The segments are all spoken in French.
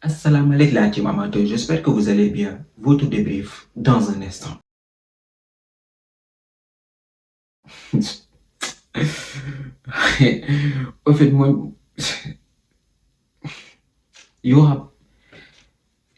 Assalamu alaikum la team amateur, j'espère que vous allez bien. Votre débrief dans un instant. En fait, moi, Yohab,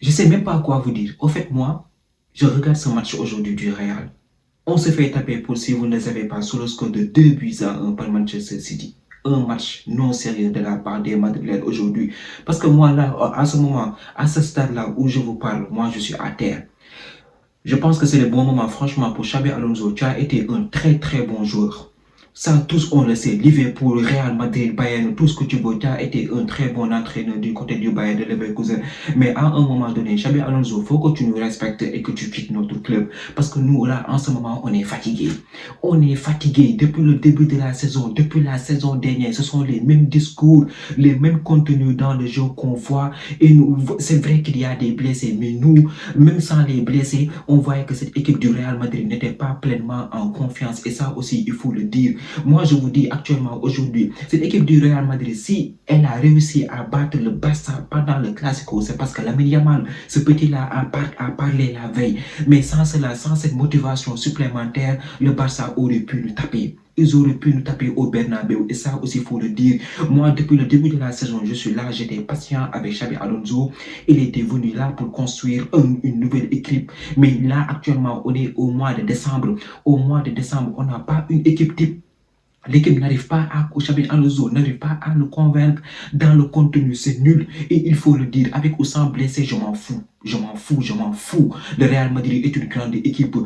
je sais même pas quoi vous dire. En fait, moi, je regarde ce match aujourd'hui du Real. On se fait taper pour, si vous ne le savez pas, sur le score de 2 buts à 1 par Manchester City. Un match non sérieux de la part des Madrilènes aujourd'hui. Parce que moi, là, à ce moment, à ce stade-là où je vous parle, moi, je suis à terre. Je pense que c'est le bon moment, franchement, pour Xabi Alonso. Tu as été un très très bon joueur. Ça, tous on le sait. Liverpool, Real Madrid, Bayern, tout ce que tu veux. Tu as été un très bon entraîneur du côté du Bayern de Leverkusen. Mais à un moment donné, Xabi Alonso, il faut que tu nous respectes et que tu quittes notre club. Parce que nous, là, en ce moment, on est fatigués. On est fatigués depuis le début de la saison, depuis la saison dernière. Ce sont les mêmes discours, les mêmes contenus dans le jeu qu'on voit. Et c'est vrai qu'il y a des blessés, mais nous, même sans les blessés, on voyait que cette équipe du Real Madrid n'était pas pleinement en confiance. Et ça aussi, il faut le dire. Moi, je vous dis actuellement, aujourd'hui, cette équipe du Real Madrid, si elle a réussi à battre le Barça pendant le Classico, c'est parce que Lamine Yamal, ce petit-là, a parlé la veille. Mais sans cela, sans cette motivation supplémentaire, le Barça aurait pu nous taper. Ils auraient pu nous taper au Bernabeu. Et ça aussi, il faut le dire. Moi, depuis le début de la saison, je suis là, j'étais patient avec Xabi Alonso. Il était venu là pour construire une nouvelle équipe. Mais là, actuellement, on est au mois de décembre. Au mois de décembre, on n'a pas une équipe type. L'équipe n'arrive pas à Xabi Alonso n'arrive pas à nous convaincre dans le contenu, c'est nul. Et il faut le dire, avec ou sans blessé, je m'en fous. Je m'en fous, je m'en fous. Le Real Madrid est une grande équipe.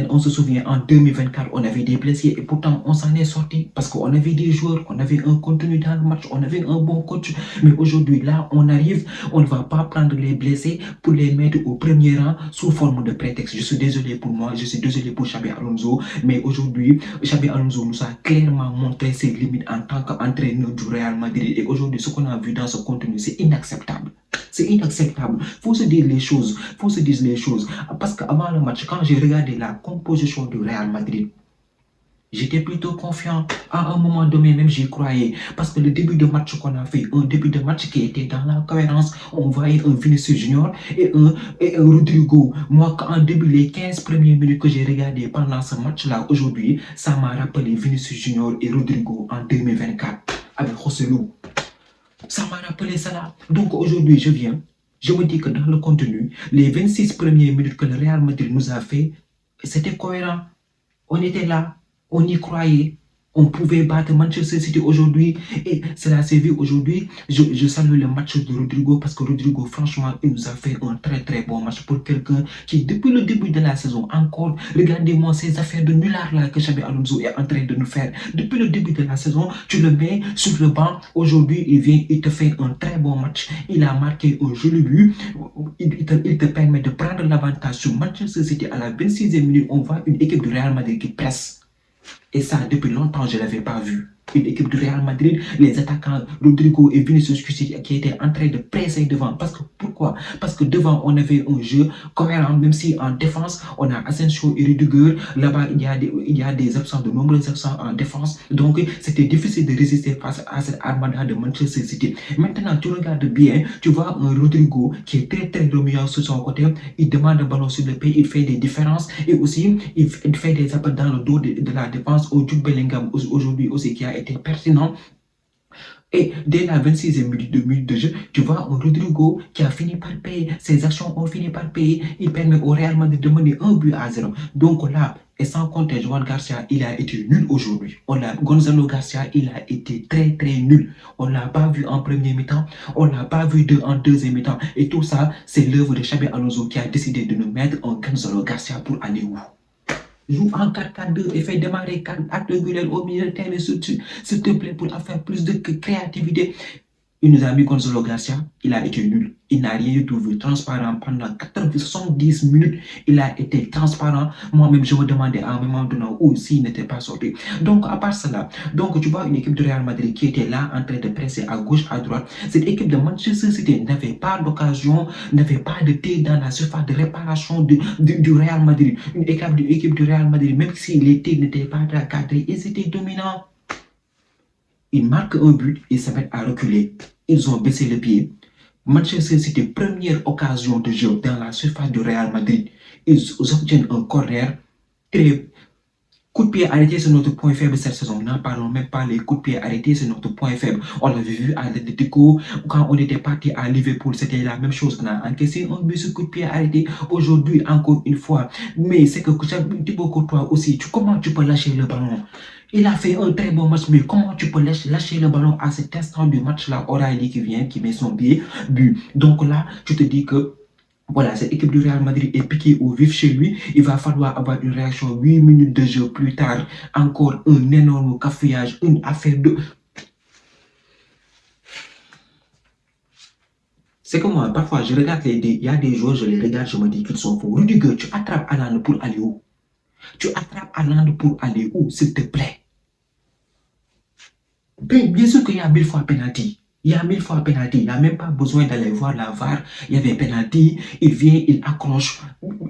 On se souvient, en 2024, on avait des blessés et pourtant on s'en est sorti parce qu'on avait des joueurs, on avait un contenu dans le match, on avait un bon coach. Mais aujourd'hui, là, on arrive, on ne va pas prendre les blessés pour les mettre au premier rang sous forme de prétexte. Je suis désolé pour moi, je suis désolé pour Xabi Alonso, mais aujourd'hui, Xabi Alonso nous a clairement montré ses limites en tant qu'entraîneur du Real Madrid. Et aujourd'hui, ce qu'on a vu dans ce contenu, c'est inacceptable. C'est inacceptable. Il faut se dire les choses. Faut se dire les choses. Parce qu'avant le match, quand j'ai regardé la composition du Real Madrid, j'étais plutôt confiant. À un moment donné, même j'y croyais. Parce que le début de match qu'on a fait, un début de match qui était dans la cohérence, on voyait un Vinicius Junior et un Rodrigo. Moi, en début, les 15 premières minutes que j'ai regardé pendant ce match-là, aujourd'hui, ça m'a rappelé Vinicius Junior et Rodrigo en 2024 avec Rosselló. Ça m'a rappelé cela. Donc aujourd'hui, je me dis que dans le contenu, les 26 premières minutes que le Real Madrid nous a fait, c'était cohérent. On était là, on y croyait. On pouvait battre Manchester City aujourd'hui et cela s'est vu aujourd'hui. Je salue le match de Rodrigo parce que Rodrigo, franchement, il nous a fait un très très bon match pour quelqu'un qui, depuis le début de la saison, encore, regardez-moi ces affaires de nullard là que Xabi Alonso est en train de nous faire. Depuis le début de la saison, tu le mets sur le banc. Aujourd'hui, il te fait un très bon match. Il a marqué un joli but. Il te permet de prendre l'avantage sur Manchester City à la 26e minute. On voit une équipe du Real Madrid qui presse. Et ça, depuis longtemps, je ne l'avais pas vu. Une équipe du Real Madrid, les attaquants Rodrigo et Vinicius qui étaient en train de presser devant. Pourquoi? Parce que devant, on avait un jeu cohérent, même si en défense, on a Asensio et Rudiger. Là-bas, il y a des absents, de nombreux absents en défense. Donc, c'était difficile de résister face à cette armada de Manchester City. Maintenant, tu regardes bien, tu vois un Rodrigo qui est très, très remuant sur son côté. Il demande un ballon sur le pied, il fait des différences. Et aussi, il fait des appels dans le dos de la défense. Au Jude Bellingham, aujourd'hui aussi, qui a été pertinent. Et dès la 26e minute de jeu, tu vois un Rodrigo qui a fini par payer. Ses actions ont fini par payer. Il permet au Real Madrid de mener 1 but à 0. Donc là, et sans compter Joan Garcia, il a été nul aujourd'hui. Gonzalo Garcia, il a été très très nul. On ne l'a pas vu en premier mi-temps, on ne l'a pas vu en deuxième mi-temps. Et tout ça, c'est l'œuvre de Xabi Alonso qui a décidé de nous mettre un Gonzalo Garcia pour aller où? Joue en 4-4-2 et fait démarrer 4 actes réguliers au milieu de terrain, s'il te plaît, pour faire plus de créativité. Il nous a mis Gonzalo Garcia, il a été nul. Il n'a rien du tout vu, transparent pendant 70 minutes. Il a été transparent. Moi-même, je me demandais à un moment donné où s'il n'était pas sorti. Donc, à part cela, donc tu vois une équipe de Real Madrid qui était là en train de presser à gauche, à droite. Cette équipe de Manchester City n'avait pas d'occasion, n'avait pas de tir dans la surface de réparation du Real Madrid. Une équipe du Real Madrid, même si les tirs n'étaient pas cadrés, ils étaient dominants. Ils marquent un but, ils se mettent à reculer. Ils ont baissé le pied. Manchester City, première occasion de jeu dans la surface du Real Madrid. Ils obtiennent un corner. Et coup de pied arrêté, c'est notre point faible cette saison. N'en parlons même pas, les coups de pied arrêtés, c'est notre point faible. On l'avait vu à l'Atlético, quand on était parti à Liverpool, c'était la même chose. On a encaissé un but sur coup de pied arrêté. Aujourd'hui, encore une fois. Mais c'est que Thibaut Courtois aussi, comment tu peux lâcher le ballon? Il a fait un très bon match, mais comment tu peux lâcher le ballon à cet instant du match-là? O'Reilly qui vient, qui met son pied, but. Donc là, tu te dis que voilà, cette équipe du Real Madrid est piquée au vif chez lui. Il va falloir avoir une réaction 8 minutes de jeu plus tard. Encore un énorme cafouillage, une affaire de... C'est que moi, parfois, je regarde il y a des joueurs, je les regarde, je me dis qu'ils sont faux. Rudiger, tu attrapes Haaland pour aller où? Tu attrapes Haaland pour aller où, s'il te plaît? Bien sûr qu'il y a 1000 fois penalty. Il y a 1000 fois penalty. Il n'y a même pas besoin d'aller voir la VAR. Il y avait penalty. Il vient, il accroche.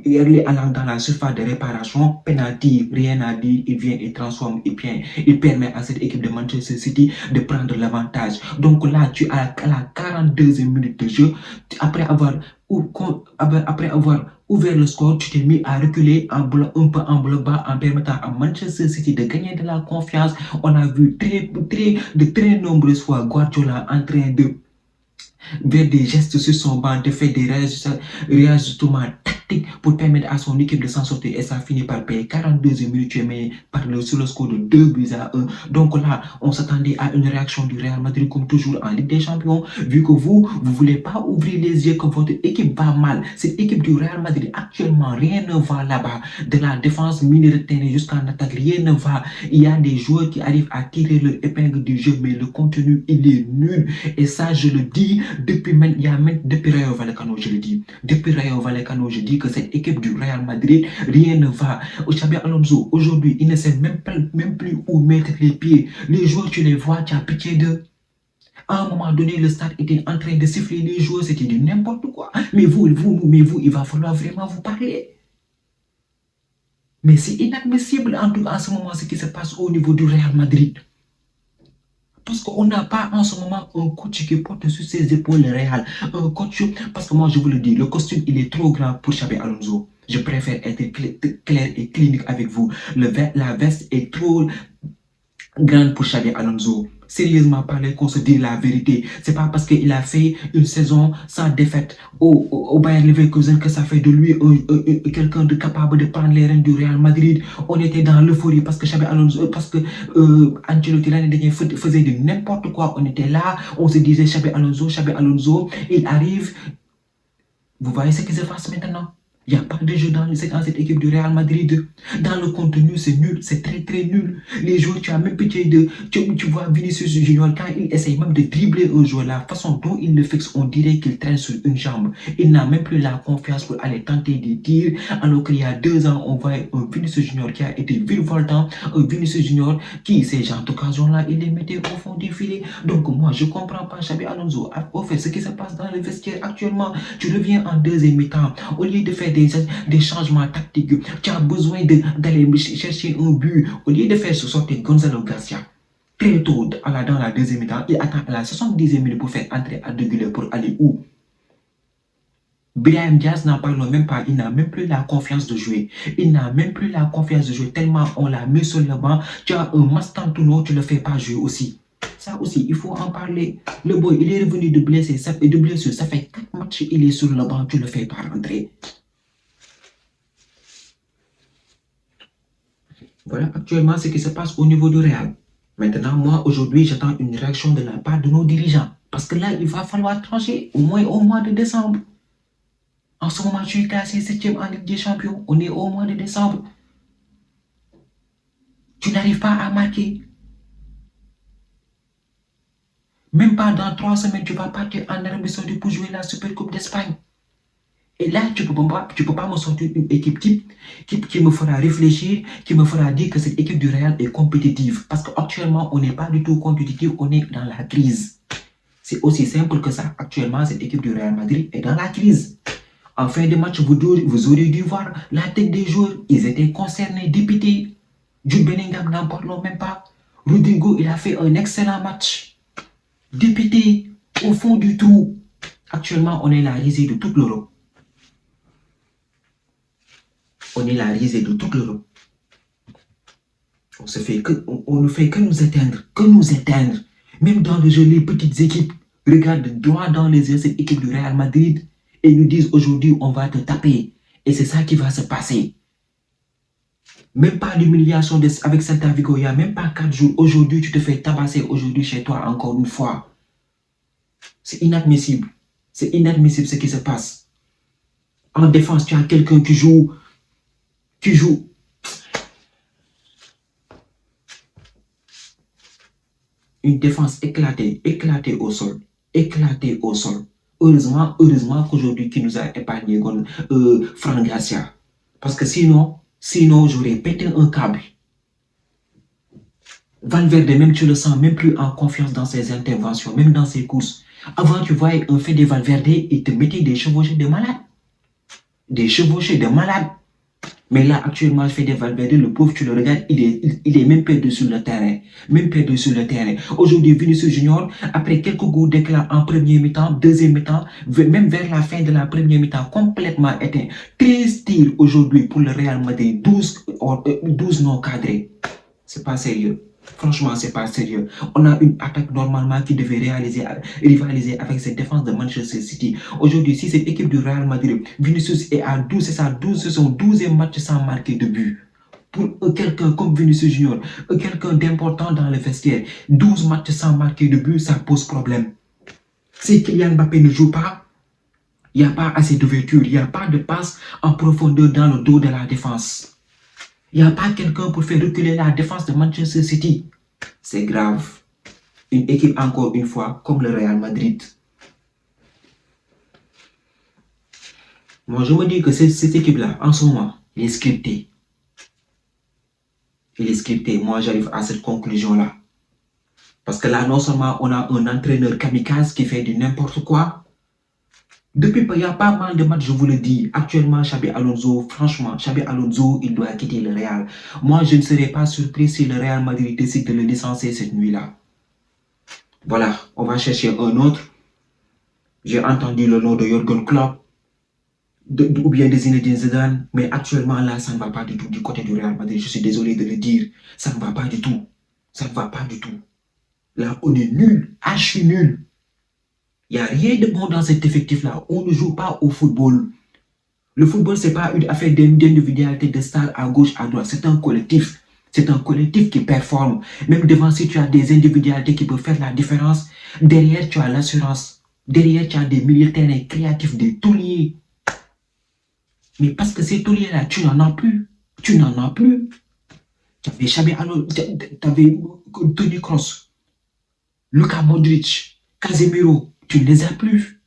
Il est allant dans la surface de réparation. Penalty, rien à dire. Il vient, il transforme. Et bien, il permet à cette équipe de Manchester City de prendre l'avantage. Donc là, tu as à la 42e minute de jeu. Après avoir ouvert le score, tu t'es mis à reculer un peu en bloc bas en permettant à Manchester City de gagner de la confiance. On a vu de très nombreuses fois Guardiola en train de faire des gestes sur son banc, de faire des réajustements tactiques pour permettre à son équipe de s'en sortir et ça finit par payer 42e minute sur le score de 2-1. Donc là, on s'attendait à une réaction du Real Madrid comme toujours en Ligue des Champions, vu que vous ne voulez pas ouvrir les yeux que votre équipe va mal. Cette équipe du Real Madrid, actuellement, rien ne va là-bas. De la défense, milieu de terrain jusqu'en attaque, rien ne va. Il y a des joueurs qui arrivent à tirer leur épingle du jeu, mais le contenu, il est nul. Et ça, je le dis depuis Rayo Vallecano, je le dis. Depuis Rayo Vallecano, je dis que cette équipe du Real Madrid, rien ne va. Xabi Alonso, aujourd'hui, il ne sait même plus où mettre les pieds. Les joueurs, tu les vois, tu as pitié d'eux. À un moment donné, le stade était en train de siffler les joueurs, c'était du n'importe quoi. Mais vous, il va falloir vraiment vous parler. Mais c'est inadmissible en tout cas en ce moment ce qui se passe au niveau du Real Madrid. Parce qu'on n'a pas en ce moment un coach qui porte sur ses épaules le Real. Un coach, parce que moi je vous le dis, le costume il est trop grand pour Xabi Alonso. Je préfère être clair et clinique avec vous. La veste est trop grande pour Xabi Alonso. Sérieusement parler, qu'on se dise la vérité. C'est pas parce qu'il a fait une saison sans défaite au Bayern Leverkusen que ça fait de lui quelqu'un de capable de prendre les rênes du Real Madrid. On était dans l'euphorie parce que Xabi Alonso, parce que Ancelotti l'année dernière faisait de n'importe quoi. On était là, on se disait Xabi Alonso, il arrive. Vous voyez ce qui se passe maintenant? Il n'y a pas de jeu dans cette équipe du Real Madrid. Dans le contenu, c'est nul, c'est très nul. Les joueurs, tu as même pitié de... Tu vois Vinicius Junior, quand il essaye même de dribbler un joueur, la façon dont il le fixe, on dirait qu'il traîne sur une jambe. Il n'a même plus la confiance pour aller tenter des tirs. Alors qu'il y a 2 ans, on voit un Vinicius Junior qui a été virevoltant. Un Vinicius Junior qui, ces genres d'occasions-là, il les mettait au fond du filet. Donc moi, je ne comprends pas, Xabi Alonso. Au fait, ce qui se passe dans le vestiaire actuellement, tu reviens en deuxième mi-temps. Au lieu de faire des changements tactiques, tu as besoin d'aller chercher un but. Au lieu de faire sortir Gonzalo Garcia très tôt dans la deuxième mi-temps, il attend à la 70e minute pour faire entrer à Deguler pour aller où? Brahim Diaz n'en parle même pas, il n'a même plus la confiance de jouer. Il n'a même plus la confiance de jouer tellement on l'a mis sur le banc. Tu as un Mastantuono, tu ne le fais pas jouer aussi. Ça aussi, il faut en parler. Le boy, il est revenu de blessure, ça fait 4 matchs, il est sur le banc, tu ne le fais pas rentrer. Voilà actuellement ce qui se passe au niveau du Real. Maintenant, moi, aujourd'hui, j'attends une réaction de la part de nos dirigeants. Parce que là, il va falloir trancher au moins au mois de décembre. En ce moment, je suis classé 7e en Ligue des Champions. On est au mois de décembre. Tu n'arrives pas à marquer. Même pas dans 3 semaines, tu vas partir en Arabie Saoudite pour jouer la Super Coupe d'Espagne. Et là, tu peux pas me sortir une équipe type qui me fera réfléchir, qui me fera dire que cette équipe du Real est compétitive. Parce qu'actuellement, on n'est pas du tout compétitif, on est dans la crise. C'est aussi simple que ça. Actuellement, cette équipe du Real Madrid est dans la crise. En fin de match, vous aurez dû voir la tête des joueurs. Ils étaient concernés, dépités. Jude Bellingham, n'en parlons même pas. Rodrigo, il a fait un excellent match. Dépité, au fond du trou. Actuellement, on est la risée de toute l'Europe. On est la risée de toute l'Europe. On ne fait que nous éteindre, que nous éteindre. Même dans le jeu, les petites équipes regardent droit dans les yeux cette équipe du Real Madrid et nous disent aujourd'hui on va te taper. Et c'est ça qui va se passer. Même pas d'humiliation avec Celta Vigo, il n'y a même pas 4 jours. Aujourd'hui, tu te fais tabasser aujourd'hui chez toi encore une fois. C'est inadmissible. C'est inadmissible ce qui se passe. En défense, tu as quelqu'un qui joue une défense éclatée au sol. Éclatée au sol. Heureusement qu'aujourd'hui, qui nous a épargné Fran Garcia. Parce que sinon, j'aurais pété un câble. Valverde, même tu le sens, même plus en confiance dans ses interventions, même dans ses courses. Avant, tu voyais un fait de Valverde, il te mettait des chevauchés de malade. Des chevauchés de malade. Mais là, actuellement, je fais des Valverde, le pauvre, tu le regardes, il est même perdu sur le terrain. Même perdu sur le terrain. Aujourd'hui, Vinicius Junior, après quelques goûts d'éclat en premier mi-temps, deuxième mi-temps, même vers la fin de la première mi-temps, complètement éteint. 13 tirs aujourd'hui pour le Real Madrid, 12 non cadrés. C'est pas sérieux. Franchement, c'est pas sérieux. On a une attaque normalement qui devait rivaliser avec cette défense de Manchester City. Aujourd'hui, si cette équipe du Real Madrid, Vinicius est à 12, c'est son 12e match sans marquer de but. Pour quelqu'un comme Vinicius Junior, quelqu'un d'important dans le vestiaire, 12 matchs sans marquer de but, ça pose problème. Si Kylian Mbappé ne joue pas, il n'y a pas assez d'ouverture, il n'y a pas de passe en profondeur dans le dos de la défense. Il n'y a pas quelqu'un pour faire reculer la défense de Manchester City. C'est grave. Une équipe, encore une fois, comme le Real Madrid. Moi, je me dis que cette équipe-là, en ce moment, elle est scriptée. Elle est scriptée. Moi, j'arrive à cette conclusion-là. Parce que là, non seulement on a un entraîneur kamikaze qui fait du n'importe quoi. Depuis, il y a pas mal de matchs, je vous le dis. Actuellement, Xabi Alonso, franchement, Xabi Alonso, il doit quitter le Real. Moi, je ne serais pas surpris si le Real Madrid décide de le licencier cette nuit-là. Voilà, on va chercher un autre. J'ai entendu le nom de Jürgen Klopp ou bien de Zinedine Zidane, mais actuellement, là, ça ne va pas du tout du côté du Real Madrid. Je suis désolé de le dire. Ça ne va pas du tout. Ça ne va pas du tout. Là, on est nul. Ah, je suis nul. Il n'y a rien de bon dans cet effectif-là. On ne joue pas au football. Le football, ce n'est pas une affaire d'individualité, de stars à gauche, à droite. C'est un collectif. C'est un collectif qui performe. Même devant, si tu as des individualités qui peuvent faire la différence, derrière, tu as l'assurance. Derrière, tu as des milieux de terrain créatifs, des tauliers. Mais parce que ces tauliers-là, tu n'en as plus. Tu n'en as plus. Tu avais Xabi Alonso, tu avais Toni Kroos, Luka Modric, Casemiro. Tu ne les as plus.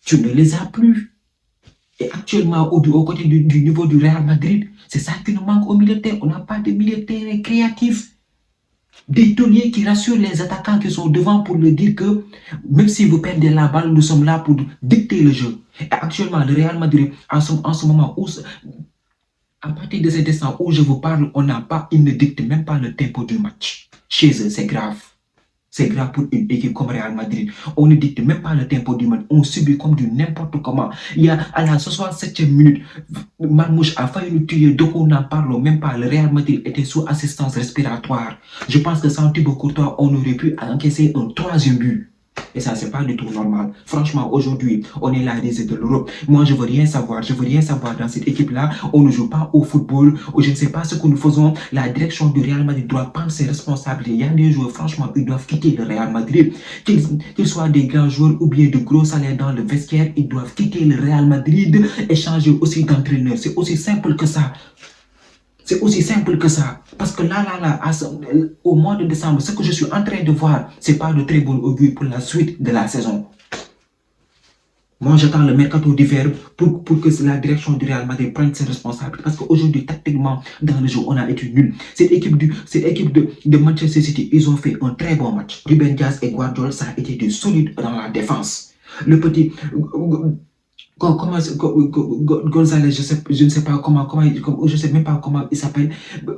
Tu ne les as plus. Et actuellement, au côté du niveau du Real Madrid, c'est ça qui nous manque au milieu de terrain. On n'a pas de milieu de terrain créatif. Des tauliers qui rassurent les attaquants qui sont devant pour leur dire que même si vous perdez la balle, nous sommes là pour dicter le jeu. Et actuellement, le Real Madrid, en ce moment où, à partir de cet instant où je vous parle, il ne dicte même pas le tempo du match. Chez eux, c'est grave. C'est grave pour une équipe comme Real Madrid. On ne dicte même pas le tempo du match. On subit comme du n'importe comment. Il y a à la 67e minute, Marmouche a failli nous tuer. Donc on n'en parle même pas. Le Real Madrid était sous assistance respiratoire. Je pense que sans Thibaut Courtois, on aurait pu encaisser un 3e but. Et ça, c'est pas du tout normal. Franchement, aujourd'hui, on est la risée de l'Europe. Moi, je veux rien savoir. Je veux rien savoir dans cette équipe-là. On ne joue pas au football. Je ne sais pas ce que nous faisons. La direction du Real Madrid doit prendre ses responsabilités. Il y a des joueurs, franchement, ils doivent quitter le Real Madrid. Qu'ils soient des grands joueurs ou bien de gros salaires dans le vestiaire, ils doivent quitter le Real Madrid et changer aussi d'entraîneur. C'est aussi simple que ça. C'est aussi simple que ça. Parce que là, au mois de décembre, ce que je suis en train de voir, ce n'est pas de très bon augure pour la suite de la saison. Moi, j'attends le mercato d'hiver pour que la direction du Real Madrid prenne ses responsabilités. Parce qu'aujourd'hui, tactiquement, dans le jeu, on a été nuls. Cette équipe de Manchester City, ils ont fait un très bon match. Ruben Dias et Guardiola, ça a été de solides dans la défense. Le petit... Gonzalez, je ne sais pas comment, je sais même pas comment il s'appelle.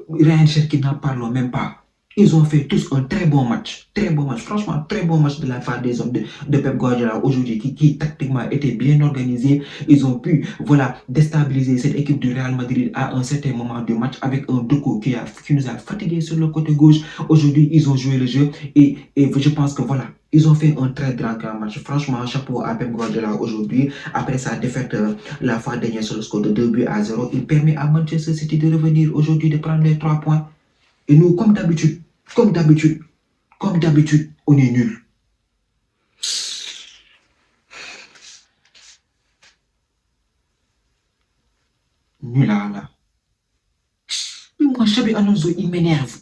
Ryan Cherki n'en parle même pas. Ils ont fait tous un très bon match. Très bon match. Franchement, très bon match de la part des hommes de Pep Guardiola aujourd'hui qui tactiquement était bien organisé. Ils ont pu voilà, déstabiliser cette équipe du Real Madrid à un certain moment du match avec un Doku qui nous a fatigués sur le côté gauche. Aujourd'hui, ils ont joué le jeu et je pense que voilà, ils ont fait un très grand match. Franchement, chapeau à Pep Guardiola aujourd'hui. Après sa défaite la fois dernière sur le score de 2-0, il permet à Manchester City de revenir aujourd'hui, de prendre les 3 points. Et nous, comme d'habitude, on est nuls. Nul là. Mais moi, Xabi Alonso, il m'énerve.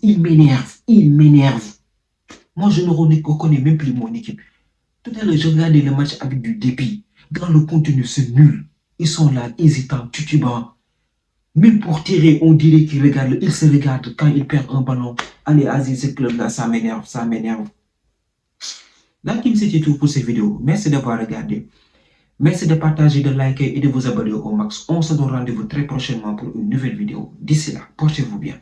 Moi, je ne reconnais même plus mon équipe. Tout à l'heure, je regardais le match avec du dépit. Dans le contenu, c'est nul. Ils sont là, hésitants, tutubants. Même pour tirer, on dirait qu'ils regardent, ils se regardent quand ils perdent un ballon. Allez, Aziz, ce club-là, ça m'énerve. Là, c'était tout pour cette vidéo. Merci d'avoir regardé. Merci de partager, de liker et de vous abonner au max. On se donne rendez-vous très prochainement pour une nouvelle vidéo. D'ici là, portez-vous bien.